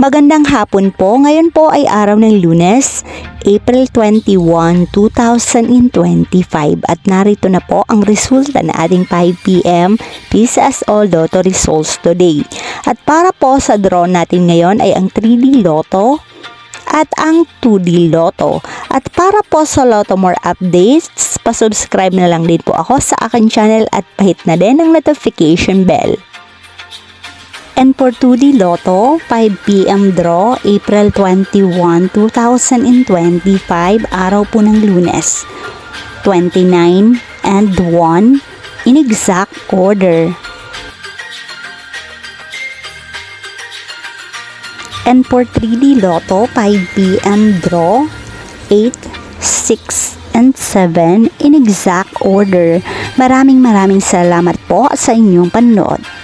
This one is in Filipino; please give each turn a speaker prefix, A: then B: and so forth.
A: Magandang hapon po. Ngayon po ay araw ng Lunes, April 21, 2025 at narito na po ang resulta na ating 5 p.m. Pisas All Lotto results today. At para po sa draw natin ngayon ay ang 3D Lotto at ang 2D Lotto. At para po sa Lotto More updates, pasubscribe na lang din po ako sa aking channel at pahit na din ang notification bell. And for 2D Lotto, 5 p.m. draw, April 21, 2025, araw po ng Lunes, 29 and 1 in exact order. And for 3D Lotto, 5 p.m. draw, 8, 6, and 7 in exact order. Maraming salamat po sa inyong panonood.